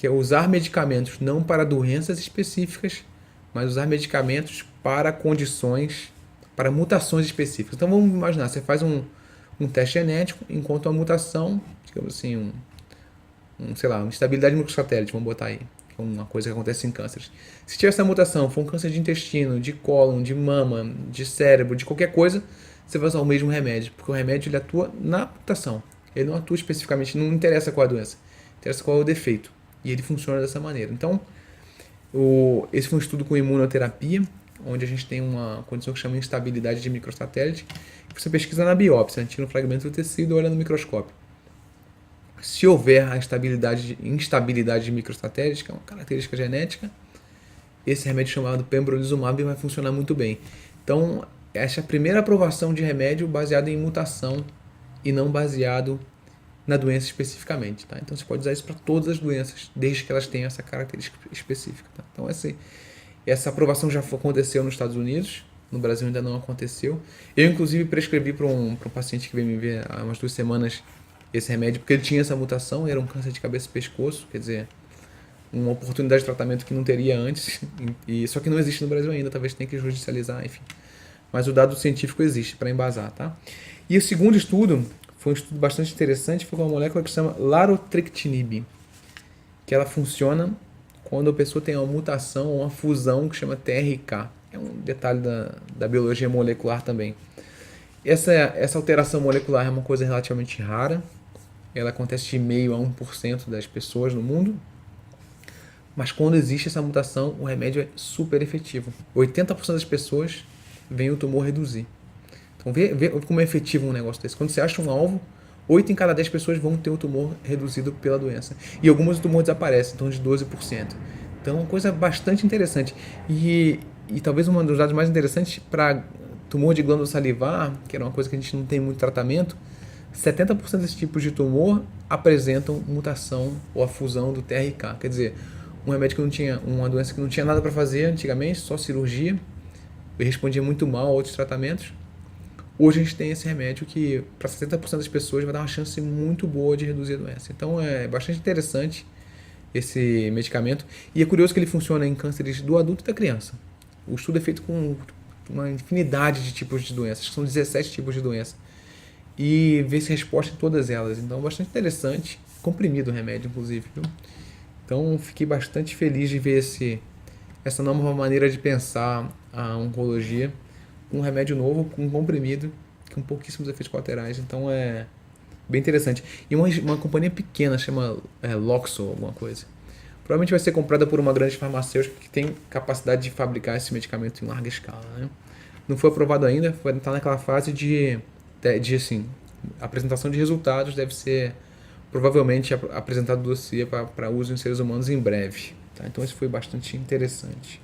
que é usar medicamentos não para doenças específicas, mas usar medicamentos para condições, para mutações específicas. Então vamos imaginar, você faz um teste genético, encontra uma mutação, digamos assim, sei lá, uma instabilidade microsatélite, vamos botar aí, que é uma coisa que acontece em cânceres. Se tiver essa mutação, for um câncer de intestino, de cólon, de mama, de cérebro, de qualquer coisa, você vai usar o mesmo remédio, porque o remédio ele atua na mutação. Ele não atua especificamente, não interessa qual é a doença, interessa qual é o defeito. E ele funciona dessa maneira. Então, esse foi um estudo com imunoterapia, onde a gente tem uma condição que chama instabilidade de microsatélite, que você pesquisa na biópsia, tira um fragmento do tecido e olha no microscópio. Se houver a instabilidade de microsatélite, que é uma característica genética, esse remédio chamado pembrolizumab vai funcionar muito bem. Então, essa é a primeira aprovação de remédio baseado em mutação e não baseado na doença especificamente. Tá? Então, você pode usar isso para todas as doenças, desde que elas tenham essa característica específica. Tá? Então, essa aprovação já aconteceu nos Estados Unidos, no Brasil ainda não aconteceu. Eu, inclusive, prescrevi para um paciente que veio me ver há umas 2 semanas esse remédio, porque ele tinha essa mutação, era um câncer de cabeça e pescoço, quer dizer, uma oportunidade de tratamento que não teria antes, só que não existe no Brasil ainda, talvez tenha que judicializar, enfim. Mas o dado científico existe para embasar, tá? E o segundo estudo, foi um estudo bastante interessante, foi com uma molécula que se chama larotrectinib, que ela funciona quando a pessoa tem uma mutação ou uma fusão que chama TRK. É um detalhe da biologia molecular também. Essa alteração molecular é uma coisa relativamente rara, ela acontece de meio a 1% das pessoas no mundo, mas quando existe essa mutação, o remédio é super efetivo. 80% das pessoas veem o tumor reduzir. Então vê como é efetivo um negócio desse. Quando você acha um alvo, 8 em cada 10 pessoas vão ter o tumor reduzido pela doença. E algumas o tumor desaparece, então de 12%. Então é uma coisa bastante interessante. E talvez um dos dados mais interessantes para tumor de glândula salivar, que era uma coisa que a gente não tem muito tratamento, 70% desses tipos de tumor apresentam mutação ou a fusão do TRK. Quer dizer, um remédio que não tinha, uma doença que não tinha nada para fazer antigamente, só cirurgia, e respondia muito mal a outros tratamentos. Hoje a gente tem esse remédio que para 70% das pessoas vai dar uma chance muito boa de reduzir a doença. Então é bastante interessante esse medicamento. E é curioso que ele funciona em cânceres do adulto e da criança. O estudo é feito com uma infinidade de tipos de doenças, são 17 tipos de doença. E vê-se resposta em todas elas. Então é bastante interessante. Comprimido o remédio, inclusive. Viu? Então fiquei bastante feliz de ver essa nova maneira de pensar a oncologia. Um remédio novo, com um comprimido, com pouquíssimos efeitos colaterais. Então é bem interessante. E uma companhia pequena, chama Loxo, alguma coisa. Provavelmente vai ser comprada por uma grande farmacêutica que tem capacidade de fabricar esse medicamento em larga escala. Né? Não foi aprovado ainda, vai estar naquela fase de assim, apresentação de resultados, deve ser provavelmente apresentado dossiê para uso em seres humanos em breve. Tá? Então isso foi bastante interessante.